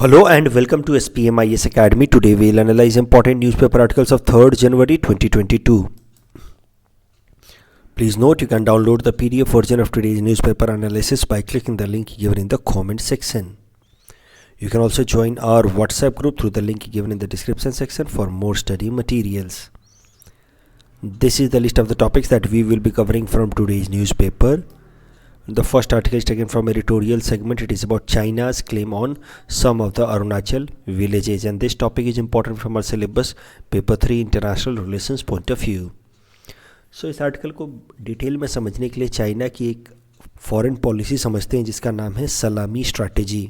Hello and welcome to SPMIS Academy. Today we'll analyze important newspaper articles of 3rd January 2022. Please note you can download the PDF version of today's newspaper analysis by clicking the link given in the comment section. You can also join our WhatsApp group through the link given in the description section for more study materials. This is the list of the topics that we will be covering from today's newspaper. The first article is taken from editorial segment. It is about China's claim on some of the Arunachal villages, and this topic is important from our syllabus paper 3 international relations point of view. So इस article को detail में समझने के लिए China की एक foreign policy समझते हैं जिसका नाम है सलामी स्ट्रैटेजी.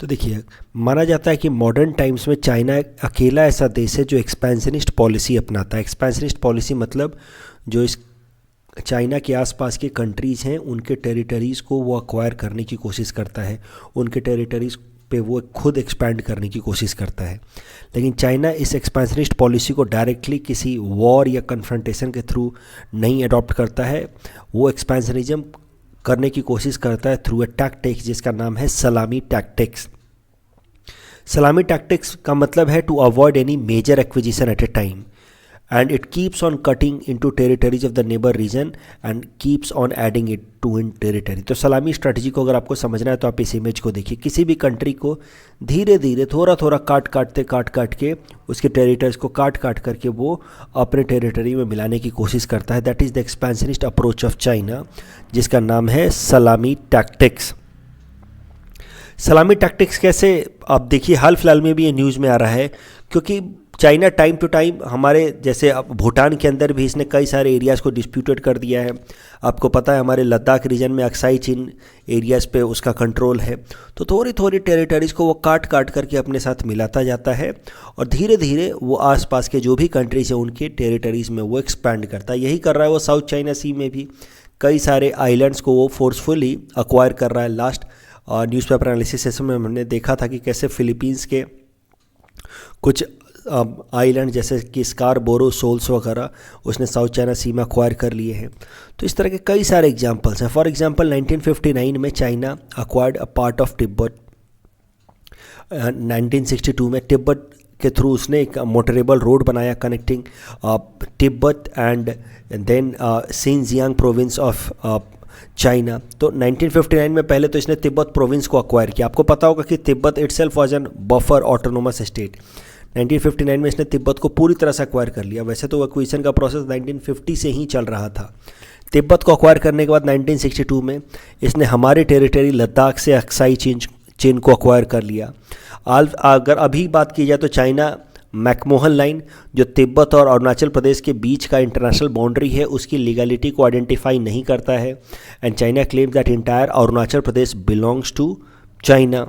तो देखिए, माना जाता है कि मॉडर्न टाइम्स में चाइना अकेला ऐसा देश है जो एक्सपेंशनिस्ट पॉलिसी अपनाता है. एक्सपेंशनिस्ट पॉलिसी मतलब जो इस चाइना के आसपास के कंट्रीज़ हैं उनके टेरिटरीज़ को वो अक्वायर करने की कोशिश करता है, उनके टेरिटरीज़ पे वो खुद एक्सपैंड करने की कोशिश करता है. लेकिन चाइना इस एक्सपेंशनिस्ट पॉलिसी को डायरेक्टली किसी वॉर या कन्फ्रंटेशन के थ्रू नहीं अडॉप्ट करता है. वो एक्सपेंशनिज्म करने की कोशिश करता है थ्रू ए टैक्टिक्स जिसका नाम है सलामी टैक्टिक्स. सलामी टैक्टिक्स का मतलब है to avoid any major acquisition at a time, and it keeps on cutting into territories of the neighbor region and keeps on adding it to in territory. तो सलामी स्ट्रैटेजी को अगर आपको समझना है तो आप इस इमेज को देखिए. किसी भी कंट्री को धीरे धीरे थोड़ा थोड़ा काट के उसके टेरिटरीज को काट करके वो अपने टेरिटरी में मिलाने की कोशिश करता है. That is the expansionist approach of China जिसका नाम है सलामी टैक्टिक्स. सलामी टैक्टिक्स कैसे, आप देखिए हाल फिलहाल में भी ये न्यूज़ में आ रहा है क्योंकि चाइना टाइम टू टाइम हमारे जैसे अब भूटान के अंदर भी इसने कई सारे एरियाज़ को डिस्प्यूटेड कर दिया है. आपको पता है हमारे लद्दाख रीजन में अक्साई चीन एरियाज़ पे उसका कंट्रोल है. तो थोड़ी थोड़ी टेरिटरीज़ को वो काट करके अपने साथ मिलाता जाता है और धीरे धीरे वो आसपास के जो भी कंट्रीज़ हैं उनके टेरिटरीज़ में वो एक्सपैंड करता है. यही कर रहा है वो साउथ चाइना सी में भी. कई सारे आइलैंड्स को वो फोर्सफुली अक्वायर कर रहा है. लास्ट न्यूज़पेपर एनालिसिस सेशन में हमने देखा था कि कैसे फिलीपींस के कुछ आइलैंड जैसे कि स्कारबोरो, सोल्स वगैरह उसने साउथ चाइना सी में अक्वायर कर लिए हैं. तो इस तरह के कई सारे एग्जांपल्स हैं. फॉर एग्जांपल 1959 में China acquired a part of Tibet. 1962 में तिब्बत के थ्रू उसने एक मोटरेबल रोड बनाया connecting Tibet and then Xinjiang province of China. तो 1959 में पहले तो इसने तिब्बत प्रोविंस को अक्वायर किया. आपको पता होगा कि Tibet itself was an buffer autonomous state. 1959 में इसने तिब्बत को पूरी तरह से अक्वायर कर लिया. वैसे तो एक्विजिशन का प्रोसेस 1950 से ही चल रहा था. तिब्बत को अक्वायर करने के बाद 1962 में इसने हमारे टेरिटरी लद्दाख से अक्साई चीन को अक्वायर कर लिया. अगर अभी बात की जाए तो चाइना मैकमोहन लाइन जो तिब्बत और अरुणाचल प्रदेश के बीच का इंटरनेशनल बाउंड्री है उसकी लीगलिटी को आइडेंटिफाई नहीं करता है. And China claims that entire Arunachal Pradesh belongs to China.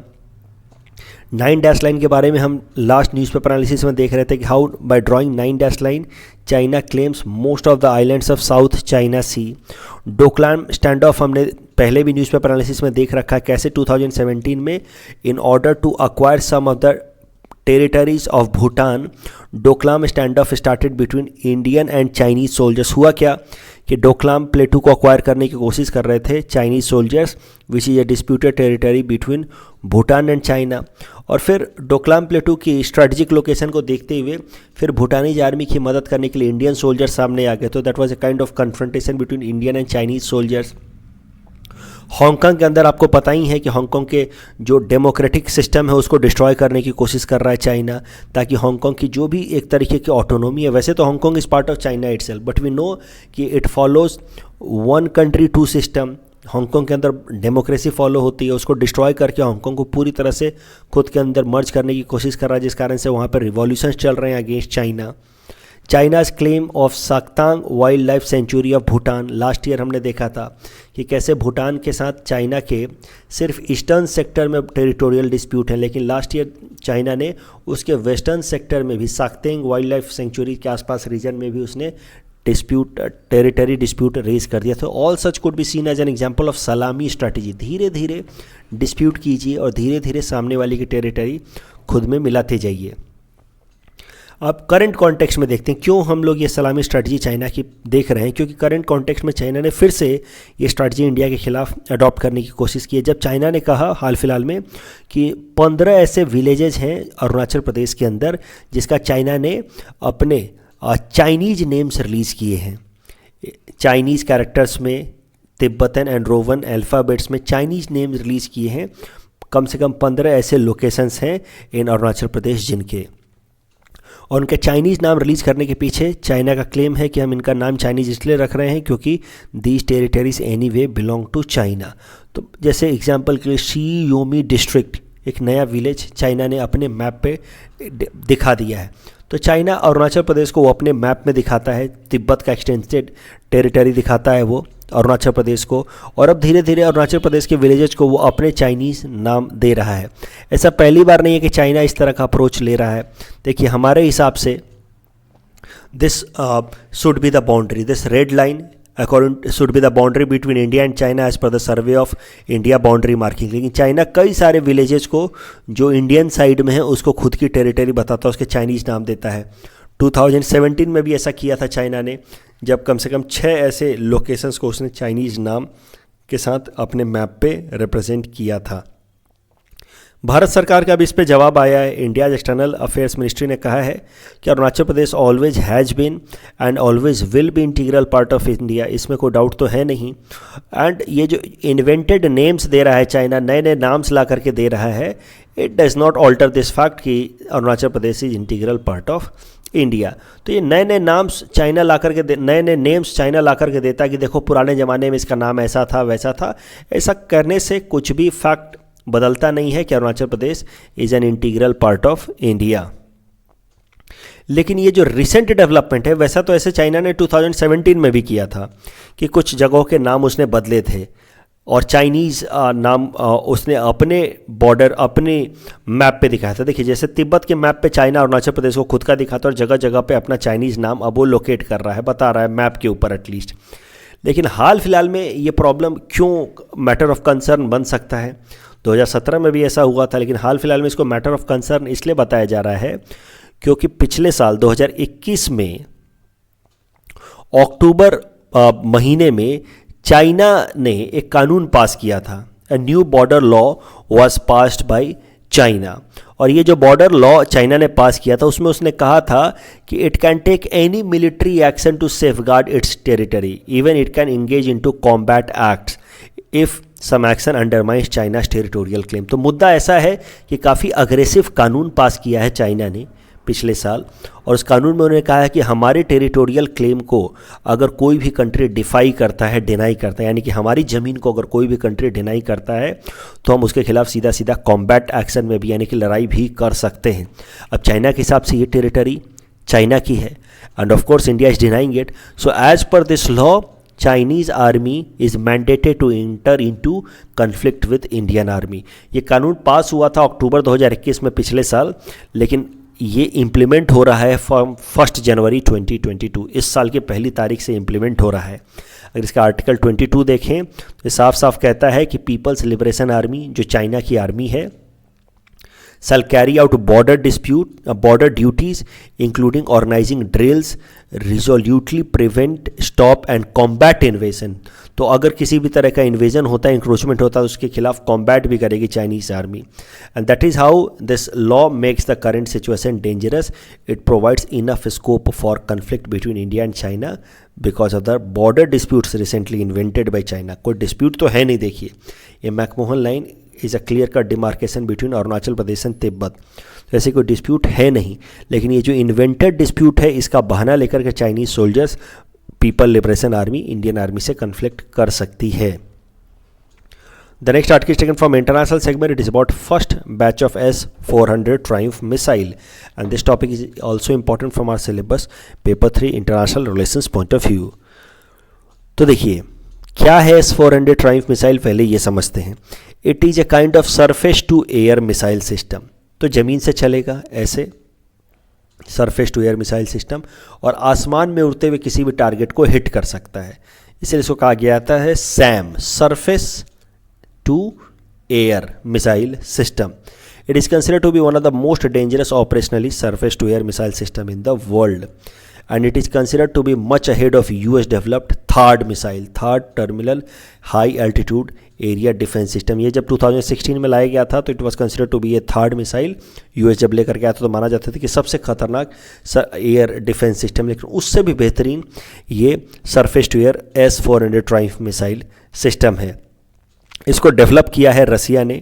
9 dash line के बारे में हम लास्ट न्यूज़पेपर एनालिसिस में देख रहे थे कि how by drawing 9 dash line China claims most of the islands of South China Sea. Doklam stand off हमने पहले भी न्यूज़पेपर एनालिसिस में देख रखा है कैसे 2017 में in order to acquire some of the territories of Bhutan Doklam stand off started between Indian and Chinese soldiers. हुआ क्या कि डोकलाम प्लेटू को अक्वायर करने की कोशिश कर रहे थे Chinese soldiers which is a disputed territory between Bhutan and China. और फिर डोकलाम प्लेटू की स्ट्रेटजिक लोकेशन को देखते हुए फिर भूटानीज आर्मी की मदद करने के लिए इंडियन सोल्जर्स सामने आ गए. तो that was a kind of confrontation between Indian and Chinese soldiers. Hong Kong के अंदर आपको पता ही है कि हांगकांग के जो डेमोक्रेटिक सिस्टम है उसको डिस्ट्रॉय करने की कोशिश कर रहा है चाइना ताकि हांगकांग की जो भी एक तरीके की ऑटोनॉमी है. वैसे तो Hong Kong is part of China itself but we know कि it follows one country two system. Hong Kong के अंदर डेमोक्रेसी फॉलो होती है, उसको डिस्ट्रॉय करके हांगकांग को पूरी तरह से खुद के अंदर मर्ज करने की कोशिश कर रहा है जिस कारण से वहाँ पर रिवॉल्यूशंस चल रहे हैं against China. China's claim of Sakteng wildlife sanctuary of Bhutan. Last year हमने देखा था कि कैसे भूटान के साथ चाइना के सिर्फ ईस्टर्न सेक्टर में टेरिटोरियल डिस्प्यूट है, लेकिन लास्ट ईयर चाइना ने उसके वेस्टर्न सेक्टर में भी साक्तेंग वाइल्ड लाइफ सेंचुरी के आसपास रीजन में भी उसने टेरिटरी डिस्प्यूट रेज कर दिया. तो all such could be seen as an example of salami strategy. धीरे धीरे डिस्प्यूट कीजिए और धीरे धीरे सामने वाले की टेरिटरी खुद में मिलाते जाइए. अब करंट कॉन्टेक्स्ट में देखते हैं क्यों हम लोग ये सलामी स्ट्रैटेजी चाइना की देख रहे हैं, क्योंकि करंट कॉन्टेक्स्ट में चाइना ने फिर से ये स्ट्रैटेजी इंडिया के खिलाफ अडॉप्ट करने की कोशिश की है। जब चाइना ने कहा हाल फिलहाल में कि 15 ऐसे विलेजेस हैं अरुणाचल प्रदेश के अंदर जिसका चाइना ने अपने चाइनीज नेम्स रिलीज़ किए हैं, चाइनीज़ कैरेक्टर्स में, तिब्बतन एंड रोवन अल्फ़ाबेट्स में चाइनीज़ नेम्स रिलीज़ किए हैं। कम से कम 15 ऐसे लोकेशंस हैं इन अरुणाचल प्रदेश जिनके, और उनके चाइनीज़ नाम रिलीज़ करने के पीछे चाइना का क्लेम है कि हम इनका नाम चाइनीज़ इसलिए रख रहे हैं क्योंकि these territories anyway belong to China. तो जैसे एग्जांपल के लिए शी योमी डिस्ट्रिक्ट एक नया विलेज चाइना ने अपने मैप पे दिखा दिया है, तो चाइना अरुणाचल प्रदेश को वो अपने मैप में दिखाता है, तिब्बत का एक्सटेंडेड टेरिटरी दिखाता है वो अरुणाचल प्रदेश को, और अब धीरे धीरे अरुणाचल प्रदेश के विलेजेस को वो अपने चाइनीज़ नाम दे रहा है। ऐसा पहली बार नहीं है कि चाइना इस तरह का अप्रोच ले रहा है। देखिए हमारे हिसाब से this should be the boundary, this red line according should be the boundary between India and China as per the survey of India boundary marking. लेकिन चाइना कई सारे विलेजेस को जो इंडियन साइड में है उसको खुद की टेरिटरी बताता है, उसके चाइनीज़ नाम देता है। 2017 में भी ऐसा किया था चाइना ने, जब कम से कम 6 ऐसे लोकेशंस को उसने चाइनीज़ नाम के साथ अपने मैप पे रिप्रेजेंट किया था। भारत सरकार का भी इस पे जवाब आया है। इंडिया एक्सटर्नल अफेयर्स मिनिस्ट्री ने कहा है कि Arunachal Pradesh always has been and always will be integral part of India, इसमें कोई डाउट तो है नहीं। एंड ये जो इन्वेंटेड नेम्स दे रहा है चाइना, नए नए नाम्स ला करके दे रहा है, it does not alter this fact कि Arunachal Pradesh is integral part of India. तो ये नए नए नाम्स चाइना ला करके नए नए नेम्स चाइना ला करके देता है कि देखो पुराने ज़माने में इसका नाम ऐसा था वैसा था। ऐसा करने से कुछ भी फैक्ट बदलता नहीं है कि Arunachal Pradesh is an integral part of India. लेकिन ये जो रिसेंट डेवलपमेंट है, वैसा तो ऐसे चाइना ने 2017 में भी किया था कि कुछ जगहों के नाम उसने बदले थे और चाइनीज़ नाम उसने अपने बॉर्डर अपने मैप पे दिखाया था। देखिए जैसे तिब्बत के मैप पे चाइना अरुणाचल प्रदेश को खुद का दिखाता है और जगह जगह पे अपना चाइनीज़ नाम अब वो लोकेट कर रहा है, बता रहा है मैप के ऊपर एटलीस्ट। लेकिन हाल फिलहाल में ये प्रॉब्लम क्यों मैटर ऑफ कंसर्न बन सकता है? 2017 में भी ऐसा हुआ था, लेकिन हाल फिलहाल में इसको मैटर ऑफ कंसर्न इसलिए बताया जा रहा है क्योंकि पिछले साल 2021 में अक्टूबर महीने में चाइना ने एक कानून पास किया था। A new border law was passed by China, और ये जो बॉर्डर लॉ चाइना ने पास किया था उसमें उसने कहा था कि it can take any military action to safeguard its territory, even it can engage into combat acts if some action undermines China's territorial claim. तो मुद्दा ऐसा है कि काफ़ी अग्रेसिव कानून पास किया है चाइना ने पिछले साल, और उस कानून में उन्होंने कहा है कि हमारे टेरिटोरियल क्लेम को अगर कोई भी कंट्री डिफाई करता है, डिनाई करता है, यानी कि हमारी ज़मीन को अगर कोई भी कंट्री डिनाई करता है तो हम उसके खिलाफ सीधा सीधा कॉम्बैट एक्शन में भी यानी कि लड़ाई भी कर सकते हैं। अब चाइना के हिसाब से ये टेरिटरी चाइना की है and of course India is denying it. So as per this law Chinese army is mandated to enter into conflict with Indian army. ये कानून पास हुआ था अक्टूबर 2021 में पिछले साल, लेकिन ये इम्प्लीमेंट हो रहा है फ्रॉम 1 जनवरी 2022, इस साल की पहली तारीख से इम्प्लीमेंट हो रहा है। अगर इसका आर्टिकल 22 देखें तो ये साफ साफ कहता है कि पीपल्स लिबरेशन आर्मी जो चाइना की आर्मी है shall carry out border duties including organizing drills, resolutely prevent, stop and combat invasion। तो अगर किसी भी तरह का इन्वेजन होता है, इंक्रोचमेंट होता है, उसके खिलाफ कॉम्बैट भी करेगी Chinese army. And that is how this law makes the current situation dangerous. It provides enough scope for conflict between India and China because of the border disputes recently invented by China. कोई dispute तो है नहीं, देखिए ये McMahon line is a clear cut demarcation between Arunachal Pradesh and Tibet, तो ऐसे कोई dispute है नहीं। लेकिन ये जो इन्वेंटेड डिस्प्यूट है इसका बहाना लेकर के Chinese soldiers people liberation army Indian army से कन्फ्लिक्ट कर सकती है। The next article taken from international segment, it is about first batch of S-400 Triumf missile and this topic is also important from our syllabus paper 3 international relations point of view. तो देखिए क्या है S-400 Triumf missile, पहले ये समझते हैं। It is a kind of surface to air missile system, तो ज़मीन से चलेगा ऐसे surface to air missile system, और आसमान में उड़ते हुए किसी भी टारगेट को हिट कर सकता है, इसलिए इसको कहा गया जाता है SAM, surface to air missile system. It is considered to be one of the most dangerous operationally surface to air missile system in the world, and it is considered to be much ahead of US developed THAAD missile, Third Terminal High Altitude Area Defense System. ये जब 2016 में लाया गया था तो it was considered to be a third missile. US जब लेकर के आया था तो माना जाता था कि सबसे खतरनाक एयर डिफेंस सिस्टम, लेकिन उससे भी बेहतरीन ये surface to air S-400 triumph missile system है. इसको डेवलप किया है रसिया ने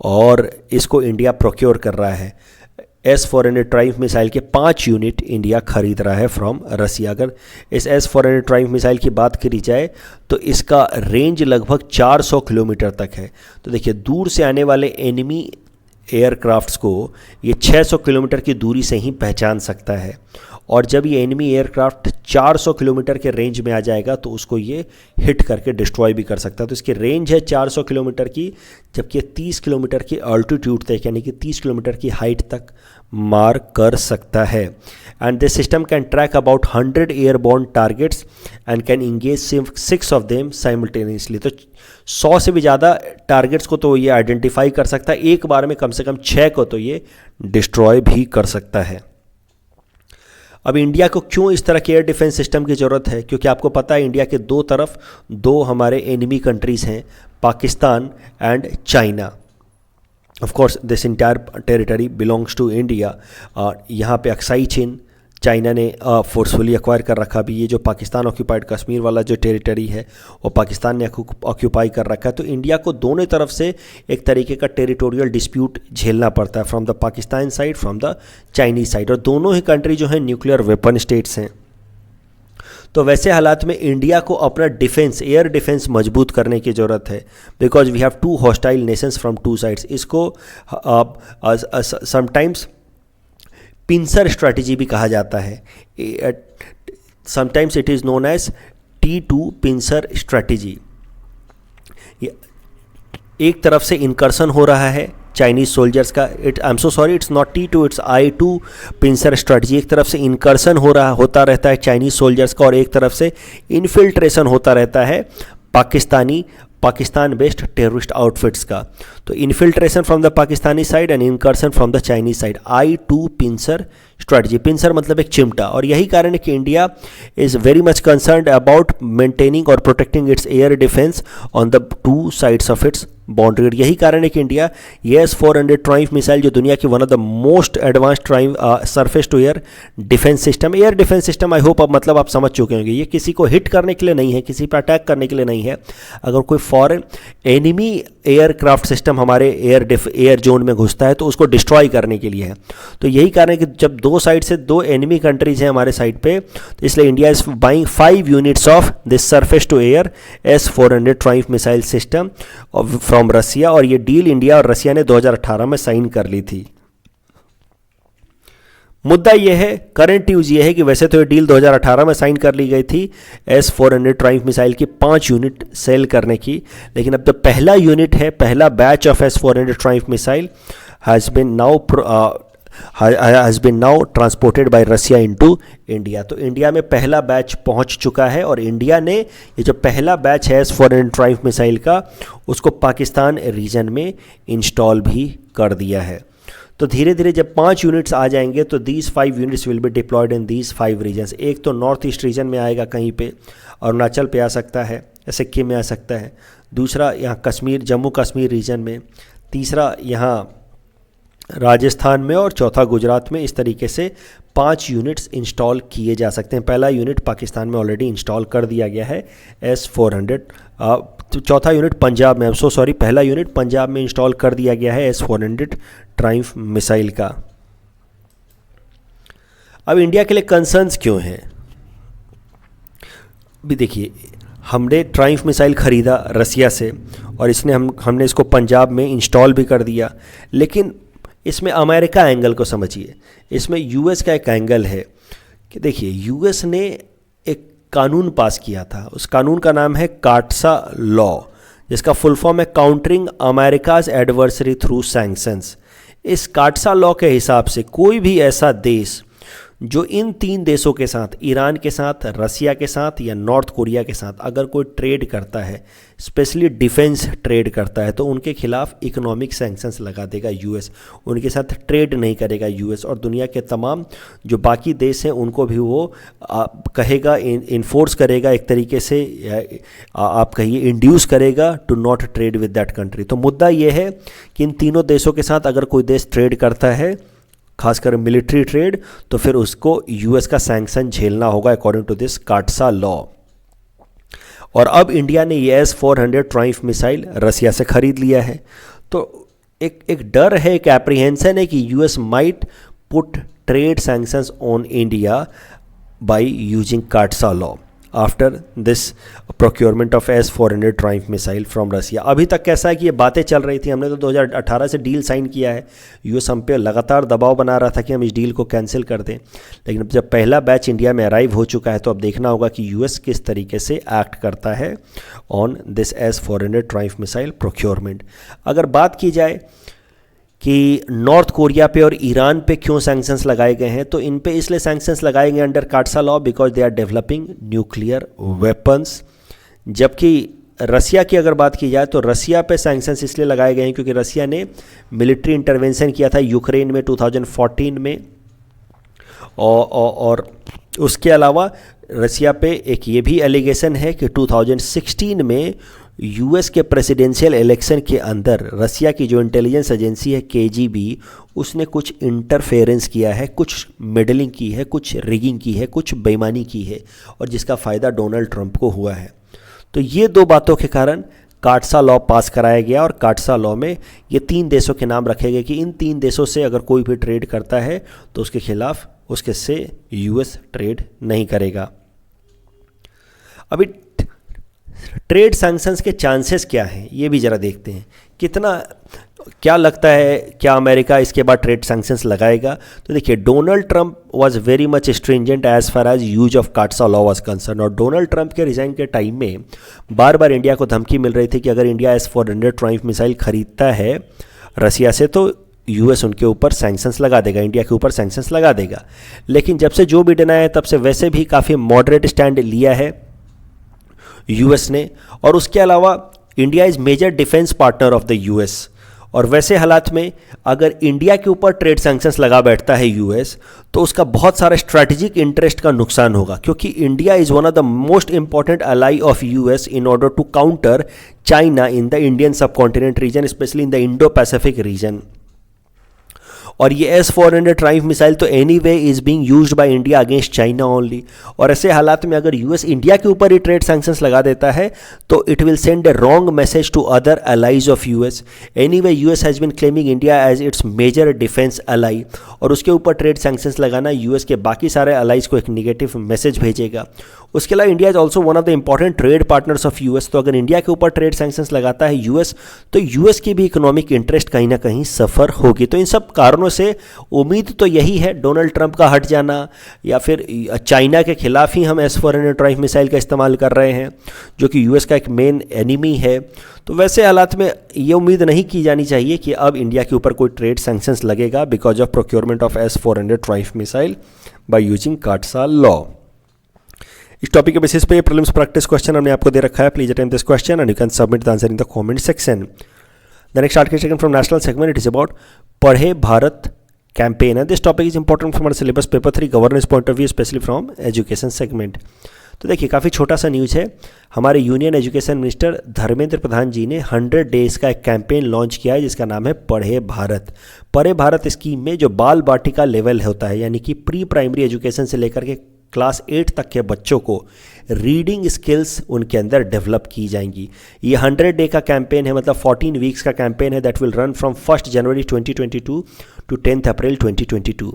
और इसको इंडिया प्रोक्योर कर रहा है. S-400 ट्राइम्फ मिसाइल के 5 यूनिट इंडिया खरीद रहा है फ्रॉम रसिया. अगर इस S-400 ट्राइम्फ मिसाइल की बात करी जाए तो इसका रेंज लगभग 400 किलोमीटर तक है. तो देखिए, दूर से आने वाले एनिमी एयरक्राफ्ट्स को ये 600 किलोमीटर की दूरी से ही पहचान सकता है, और जब ये एनिमी एयरक्राफ्ट 400 किलोमीटर के रेंज में आ जाएगा तो उसको ये हिट करके डिस्ट्रॉय भी कर सकता है. तो इसकी रेंज है 400 किलोमीटर की, जबकि 30 किलोमीटर की अल्टीट्यूड तक, यानी कि 30 किलोमीटर की हाइट तक मार कर सकता है. And this system can track about 100 airborne targets and can engage 6 of them simultaneously. तो 100 से भी ज़्यादा टारगेट्स को तो ये आइडेंटिफाई कर सकता है, एक बार में कम से कम 6 को तो ये डिस्ट्रॉय भी कर सकता है. अब इंडिया को क्यों इस तरह के एयर डिफेंस सिस्टम की ज़रूरत है? क्योंकि आपको पता है इंडिया के दो तरफ दो हमारे एनिमी कंट्रीज़ हैं, Pakistan and China. Of course this entire territory belongs to India. यहाँ पे अक्साई चीन चाइना ने फोर्सफुली एक्वायर कर रखा भी. ये जो पाकिस्तान ऑक्यूपाइड कश्मीर वाला जो टेरिटरी है वो पाकिस्तान ने ऑक्यूपाई कर रखा है. तो इंडिया को दोनों तरफ से एक तरीके का टेरिटोरियल डिस्प्यूट झेलना पड़ता है, from the Pakistan side, from the Chinese side, और दोनों ही कंट्री जो है न्यूक्लियर वेपन स्टेट्स हैं. तो वैसे हालात में इंडिया को अपना डिफेंस, एयर डिफेंस मजबूत करने की ज़रूरत है, because we have two hostile nations from two sides. इसको समटाइम्स पिंसर स्ट्रैटेजी भी कहा जाता है. Sometimes it is known as T2 pincer strategy. एक तरफ से इनकर्सन हो रहा है चाइनीज सोल्जर्स का. I am so sorry, it's not T2, it's I2 pincer strategy. होता रहता है चाइनीज सोल्जर्स का, और एक तरफ से इन्फिल्ट्रेशन होता रहता है पाकिस्तान बेस्ड टेररिस्ट आउटफिट्स का. तो infiltration from the Pakistani side and incursion from the Chinese side. I2 pincer strategy. Pincer मतलब एक चिमटा, और यही कारण है कि India is very much concerned about maintaining और protecting its air defence on the two sides of its boundary. यही कारण है कि इंडिया ये S-400 ट्राइम्फ मिसाइल, जो दुनिया की one of the most advanced triumph surface to air defence system, air defence system, I hope अब मतलब आप समझ चुके होंगे, ये किसी को हिट करने के लिए नहीं है, किसी पर अटैक करने के लिए नहीं है. अगर कोई फॉरेन एनिमी एयरक्राफ्ट सिस्टम हमारे एयर जोन में घुसता है तो उसको डिस्ट्रॉय करने के लिए है. तो यही कारण है कि जब दो साइड से दो एनिमी कंट्रीज हैं हमारे साइड पे, तो इसलिए India is buying 5 units of this surface to air S-400 triumph missile system from Russia. और ये डील इंडिया और रसिया ने 2018 में साइन कर ली थी. मुद्दा यह है, करंट न्यूज़ ये है कि वैसे तो ये डील 2018 में साइन कर ली गई थी S-400 ट्राइम्फ मिसाइल की 5 यूनिट सेल करने की, लेकिन अब जो पहला यूनिट है, पहला batch of S-400 triumph missile has been now transported by Russia into India. तो इंडिया में पहला बैच पहुंच चुका है, और इंडिया ने ये जो पहला बैच है S-400 ट्राइम्फ मिसाइल का, उसको पाकिस्तान रीजन में इंस्टॉल भी कर दिया है. तो धीरे धीरे जब 5 यूनिट्स आ जाएंगे तो these 5 units will be deployed in these 5 regions. एक तो नॉर्थ ईस्ट रीजन में आएगा कहीं पे, अरुणाचल पे आ सकता है, सिक्किम में आ सकता है. दूसरा यहाँ कश्मीर, जम्मू कश्मीर रीजन में. तीसरा यहाँ राजस्थान में, और चौथा गुजरात में. इस तरीके से 5 यूनिट्स इंस्टॉल किए जा सकते हैं. पहला यूनिट पाकिस्तान में ऑलरेडी इंस्टॉल कर दिया गया है S-400. चौथा यूनिट पंजाब में, पहला यूनिट पंजाब में इंस्टॉल कर दिया गया है S-400 ट्राइम्फ मिसाइल का. अब इंडिया के लिए कंसर्न्स क्यों हैं? भी देखिए, हमने ट्राइम्फ मिसाइल ख़रीदा रसिया से, और हमने इसको पंजाब में इंस्टॉल भी कर दिया, लेकिन इसमें अमेरिका एंगल को समझिए. इसमें यूएस का एक एंगल है कि देखिए, यूएस ने एक कानून पास किया था. उस कानून का नाम है काटसा लॉ, जिसका फुल फॉर्म है countering America's adversary through sanctions. इस काटसा लॉ के हिसाब से कोई भी ऐसा देश जो इन तीन देशों के साथ, ईरान के साथ, रसिया के साथ या नॉर्थ कोरिया के साथ अगर कोई ट्रेड करता है, स्पेशली डिफेंस ट्रेड करता है, तो उनके खिलाफ इकोनॉमिक सैंक्शंस लगा देगा यूएस। उनके साथ ट्रेड नहीं करेगा यूएस, और दुनिया के तमाम जो बाकी देश हैं उनको भी वो कहेगा, इन्फोर्स करेगा, एक तरीके से आप कहिए इंड्यूस करेगा to not trade with that country. तो मुद्दा ये है कि इन तीनों देशों के साथ अगर कोई देश ट्रेड करता है, खासकर मिलिट्री ट्रेड, तो फिर उसको यूएस का सैंक्शन झेलना होगा according to this CAATSA law. और अब इंडिया ने ये S-400 ट्राइम्फ मिसाइल रसिया से खरीद लिया है, तो एक डर है, एक एप्रीहेंशन है कि US might put trade sanctions on India by using CAATSA law after this procurement of S-400 triumph missile from Russia. अभी तक कैसा है कि ये बातें चल रही थी, हमने तो 2018 से डील साइन किया है, यूएस हम पे लगातार दबाव बना रहा था कि हम इस डील को कैंसिल कर दें, लेकिन जब पहला बैच इंडिया में अराइव हो चुका है तो अब देखना होगा कि यूएस किस तरीके से एक्ट करता है on this S-400 triumph missile procurement. अगर बात की जाए कि नॉर्थ कोरिया पे और ईरान पे क्यों सैंक्शंस लगाए गए हैं, तो इन पे इसलिए सैंक्शंस लगाए गए under CAATSA law because they are developing nuclear weapons. जबकि रसिया की अगर बात की जाए तो रसिया पे सैंक्शंस इसलिए लगाए गए हैं क्योंकि रसिया ने मिलिट्री इंटरवेंशन किया था यूक्रेन में 2014 में, और उसके अलावा रसिया पे एक ये भी एलिगेशन है कि 2016 में यूएस के प्रेसिडेंशियल इलेक्शन के अंदर रसिया की जो इंटेलिजेंस एजेंसी है KGB, उसने कुछ इंटरफेरेंस किया है, कुछ मिडलिंग की है, कुछ रिगिंग की है, कुछ बेईमानी की है, और जिसका फ़ायदा डोनाल्ड ट्रंप को हुआ है। तो ये दो बातों के कारण काटसा लॉ पास कराया गया, और काटसा लॉ में ये तीन देशों के नाम रखे गए कि इन तीन देशों से अगर कोई भी ट्रेड करता है तो उसके खिलाफ उसके से यूएस ट्रेड नहीं करेगा। अभी ट्रेड सैंक्शंस के चांसेस क्या हैं ये भी ज़रा देखते हैं, क्या लगता है, क्या अमेरिका इसके बाद ट्रेड सैंक्शंस लगाएगा। तो देखिए, Donald Trump was very much stringent as far as use of CAATSA law was concern, और डोनाल्ड ट्रंप के रिजाइन के टाइम में बार बार इंडिया को धमकी मिल रही थी कि अगर इंडिया S-400 ट्राइम्फ मिसाइल खरीदता है रसिया से तो यूएस उनके ऊपर सैंक्शंस लगा देगा, इंडिया के ऊपर सैंक्शंस लगा देगा। लेकिन जब से जो बिडेन आया है तब से वैसे भी काफ़ी मॉडरेट स्टैंड लिया है यूएस ने, और उसके अलावा India is major defence partner of the US, और वैसे हालात में अगर इंडिया के ऊपर ट्रेड सैंक्शंस लगा बैठता है यूएस तो उसका बहुत सारा स्ट्रैटेजिक इंटरेस्ट का नुकसान होगा, क्योंकि India is one of the most important ally of US in order to counter China in the Indian subcontinent region, specially in the Indo Pacific region. और ये S-400 ट्राइम्फ मिसाइल तो anyway is being used by India against China only, और ऐसे हालात में अगर US India के ऊपर ही ट्रेड सैंक्शंस लगा देता है तो it will send a wrong message to other allies of US. Anyway US has been claiming India as its major defence ally, और उसके ऊपर ट्रेड सैंक्शंस लगाना यूएस के बाकी सारे अलाइज को एक निगेटिव मैसेज भेजेगा। उसके अलावा India is also one of the important trade partners of US, तो अगर इंडिया के ऊपर ट्रेड सैंक्शंस लगाता है यूएस तो यूएस की भी इकोनॉमिक इंटरेस्ट कहीं ना कहीं सफ़र होगी। तो इन सब कारणों से उम्मीद तो यही है, डोनाल्ड ट्रंप का हट जाना, या फिर चाइना के खिलाफ ही हम S-400 ट्राइम्फ मिसाइल का इस्तेमाल कर रहे हैं जो कि यूएस का एक मेन एनिमी है। तो वैसे हालात में ये उम्मीद नहीं की जानी चाहिए कि अब इंडिया के ऊपर कोई ट्रेड सैंक्शंस लगेगा because of procurement of S-400 triumph missile bye using CAATSA law. इस टॉपिक के बेसिस पे प्रीलिम्स प्रैक्टिस क्वेश्चन हमने आपको दे रखा है। Please attempt this question and you can submit the answer in the comment section. The next article taken from national segment, it is about पढ़े Bharat campaign, and this topic is important from our syllabus paper 3 governance point of view, especially from education segment। तो देखिए, काफ़ी छोटा सा news है। हमारे union education minister Dharmendra Pradhan जी ने 100 days का एक कैंपेन लॉन्च किया है जिसका नाम है पढ़े भारत। पढ़े भारत स्कीम में जो बाल बाटिका लेवल होता है, यानी कि प्री प्राइमरी एजुकेशन से लेकर के क्लास 8 तक के बच्चों को रीडिंग स्किल्स उनके अंदर डेवलप की जाएंगी। ये 100 डे का कैंपेन है, मतलब 14 वीक्स का कैंपेन है that will run from 1 January 2022 to 10 April 2022,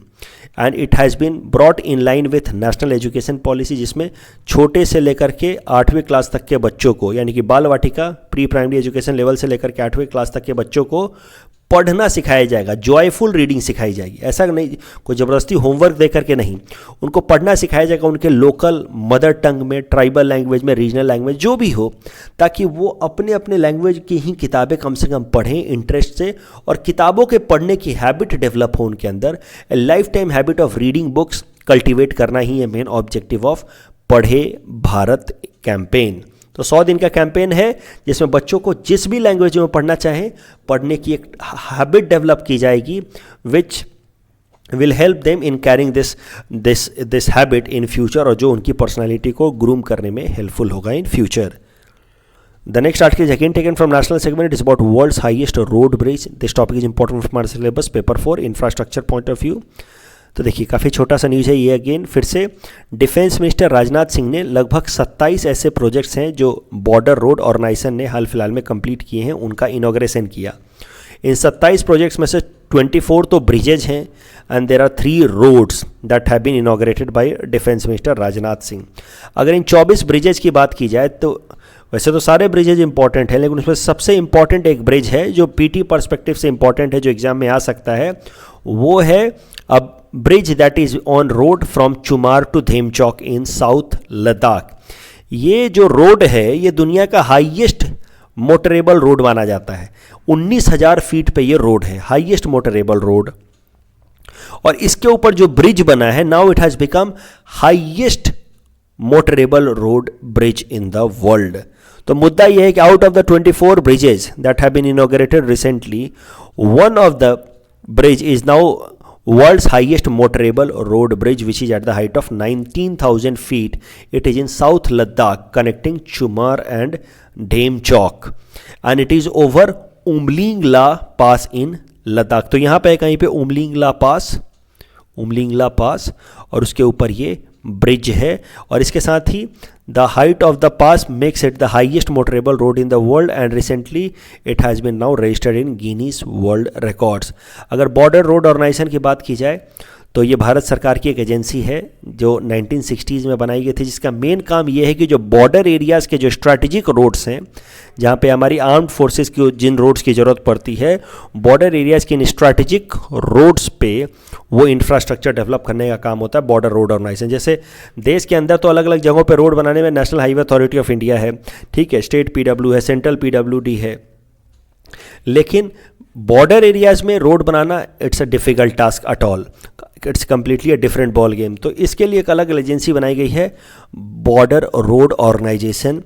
and it has been brought in line with national education policy, जिसमें छोटे से लेकर के 8वीं क्लास तक के बच्चों को, यानी कि बाल वाटिका प्री प्राइमरी एजुकेशन लेवल से लेकर के 8वीं क्लास तक के बच्चों को पढ़ना सिखाया जाएगा, जॉयफुल रीडिंग सिखाई जाएगी। ऐसा नहीं कोई ज़बरदस्ती होमवर्क दे करके नहीं, उनको पढ़ना सिखाया जाएगा उनके लोकल मदर टंग में, ट्राइबल लैंग्वेज में, रीजनल लैंग्वेज जो भी हो, ताकि वो अपने अपने लैंग्वेज की ही किताबें कम से कम पढ़ें इंटरेस्ट से, और किताबों के पढ़ने की हैबिट डेवलप हो उनके अंदर, ए life time habit of reading books cultivate करना ही है मेन ऑब्जेक्टिव ऑफ पढ़े भारत कैंपेन। तो 100 दिन का कैंपेन है जिसमें बच्चों को जिस भी लैंग्वेज में पढ़ना चाहें पढ़ने की एक हैबिट डेवलप की जाएगी, which will help them in carrying this habit in future, और जो उनकी पर्सनैलिटी को ग्रूम करने में हेल्पफुल होगा in future. The next article is again taken from national segment. It is about world's highest road bridge. This topic is important from our syllabus, paper 4, infrastructure point of view. तो देखिए काफ़ी छोटा सा news है ये। Again फिर से defence minister Rajnath Singh ने लगभग 27 ऐसे प्रोजेक्ट्स हैं जो बॉर्डर रोड ऑर्गेनाइजेशन ने हाल फिलहाल में कंप्लीट किए हैं, उनका इनॉग्रेशन किया। इन 27 प्रोजेक्ट्स में से 24 तो ब्रिजेज हैं and there are 3 roads that have been inaugurated by defence minister Rajnath Singh. अगर इन 24 ब्रिजेज की बात की जाए तो वैसे तो सारे ब्रिजेज इंपॉर्टेंट है, लेकिन उसमें सबसे इंपॉर्टेंट एक ब्रिज है जो पीटी पर्सपेक्टिव से इंपॉर्टेंट है, जो एग्जाम में आ सकता है। वो है अब bridge that is on road from Chumar to Demchok in south Ladakh. ये जो रोड है ये दुनिया का हाईएस्ट मोटरेबल रोड माना जाता है। 19,000 फीट पे ये रोड है, हाईएस्ट मोटरेबल रोड। और इसके ऊपर जो ब्रिज बना है, now it has become highest motorable road bridge in the world. तो मुद्दा यह है कि out of the 24 bridges that have been inaugurated recently, one of the bridge is now world's highest motorable road bridge, which is at the height of 19,000 feet. It is in South Ladakh connecting Chumar and Dhaemchok and it is over Umlingla Pass in Ladakh. तो यहाँ पे कहीं पे उमलिंगला पास और उसके ऊपर ये bridge है। और इसके साथ ही the height of the pass makes it the highest motorable road in the world and recently it has been now registered in Guinness world records. अगर बॉर्डर रोड ऑर्गेनाइजेशन की बात की जाए तो ये भारत सरकार की एक एजेंसी है जो 1960s में बनाई गई थी, जिसका मेन काम ये है कि जो बॉर्डर एरियाज़ के जो स्ट्रैटेजिक रोड्स हैं, जहाँ पे हमारी आर्म्ड फोर्सेस की जिन रोड्स की ज़रूरत पड़ती है, बॉर्डर एरियाज़ के इन स्ट्रैटेजिक रोड्स पे वो इंफ्रास्ट्रक्चर डेवलप करने का काम होता है बॉर्डर रोड ऑर्गेनाइजेशन। जैसे देश के अंदर तो अलग अलग जगहों पे रोड बनाने में national highway authority of India है, ठीक है, स्टेट PW है, सेंट्रल PWD है, लेकिन बॉर्डर एरियाज में रोड बनाना it's a difficult task at all, it's completely a different ball game. तो इसके लिए एक अलग एजेंसी बनाई गई है, बॉर्डर रोड ऑर्गेनाइजेशन।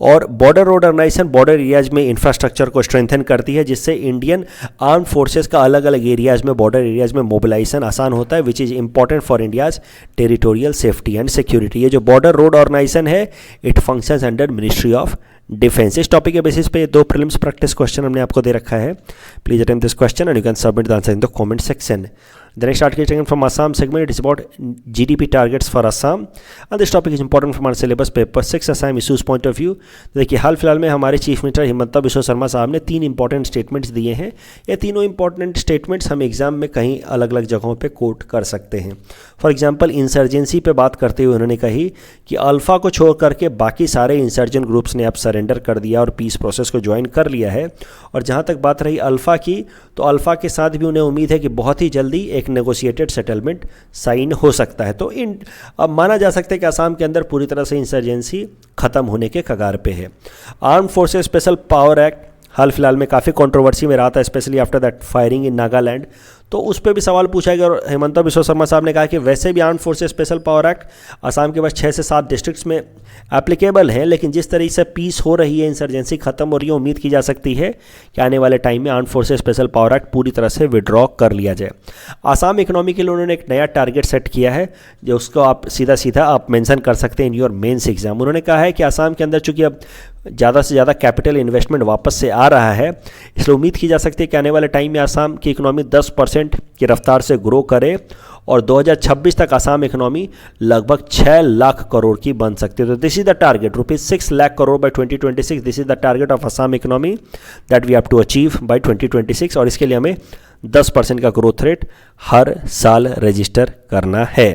और border road organisation border areas में इंफ्रास्ट्रक्चर को स्ट्रेंथन करती है, जिससे इंडियन आर्म्ड फोर्सेस का अलग अलग एरियाज में, बॉर्डर एरियाज में मोबिलाइजेशन आसान होता है, which is important for India's territorial safety and security. ये जो बॉर्डर रोड ऑर्गेनाइजेशन है it functions under ministry of defence. इस टॉपिक के बेसिस पे 2 प्रीलिम्स प्रैक्टिस क्वेश्चन हमने आपको दे रखा है। Please attempt this question and you can submit the answer in the comment section. The next article is taken from Assam segment. It is about GDP targets for Assam and this topic is important from our syllabus paper 6 Assam issues point of view। तो देखिए हाल फिलहाल में हमारे chief minister Himanta Biswa Sharma साहब ने 3 important statements दिए हैं। ये तीनों इंपॉर्टेंट स्टेटमेंट्स हम एग्जाम में कहीं अलग अलग जगहों पे कोट कर सकते हैं। फॉर एग्जांपल इंसर्जेंसी पे बात करते हुए उन्होंने कही कि अल्फ़ा को छोड़ करके बाकी सारे इंसर्जेंट ग्रुप्स ने अब सरेंडर कर दिया और पीस प्रोसेस को ज्वाइन कर लिया है। और जहाँ तक बात रही अल्फ़ा की, तो अल्फ़ा के साथ भी उन्हें उम्मीद है कि बहुत ही जल्दी एक नेगोशिएटेड सेटलमेंट साइन हो सकता है। तो अब माना जा सकता है कि असम के अंदर पूरी तरह से इंसर्जेंसी खत्म होने के कगार पे है। Arm forces special power act हाल फिलहाल में काफ़ी कंट्रोवर्सी में रहा था, specially after that firing in Nagaland. तो उस पर भी सवाल पूछा गया और हिमंता बिश्व शर्मा साहब ने कहा कि वैसे भी arm forces special power act Assam के बस 6 से 7 डिस्ट्रिक्ट्स में एप्लीकेबल है, लेकिन जिस तरीके से पीस हो रही है, इंसर्जेंसी खत्म हो रही है, उम्मीद की जा सकती है कि आने वाले टाइम में arm forces special power act पूरी तरह से विड्रॉ कर लिया जाए। आसाम इकोनॉमी के लिए उन्होंने एक नया टारगेट सेट किया है, जो उसको आप सीधा आप मेंशन कर सकते हैं इन योर मेंस एग्जाम। उन्होंने कहा है कि आसाम के अंदर चूंकि अब ज़्यादा से ज़्यादा कैपिटल इन्वेस्टमेंट वापस से आ रहा है, इसलिए उम्मीद की जा सकती है कि आने वाले टाइम में आसाम की इकोनॉमी 10% की रफ्तार से ग्रो करे और 2026 तक आसाम इकोनॉमी लगभग 6 लाख करोड़ की बन सकती है। तो this is the target, ₹6 lakh crore by 2026। This is the target of Assam economy that we have to achieve by 2026 और इसके लिए हमें 10% का ग्रोथ रेट हर साल रजिस्टर करना है।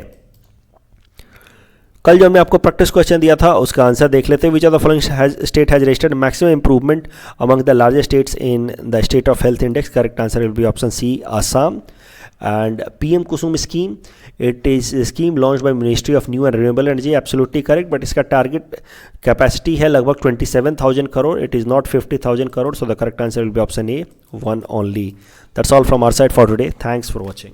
कल जो हमने आपको प्रैक्टिस क्वेश्चन दिया था उसका आंसर देख लेते हैं। Which of the following state has registered maximum improvement among the largest states in the state of health index? Correct answer will be option C, Assam. And PM Kusum scheme, it is scheme launch by ministry of new and renewable energy, absolutely correct, but इसका टारगेट capacity है लगभग 27,000 crore, it is not 50,000 crore, so the correct answer will be option A, 1 only। That's all from our side for today, thanks for watching.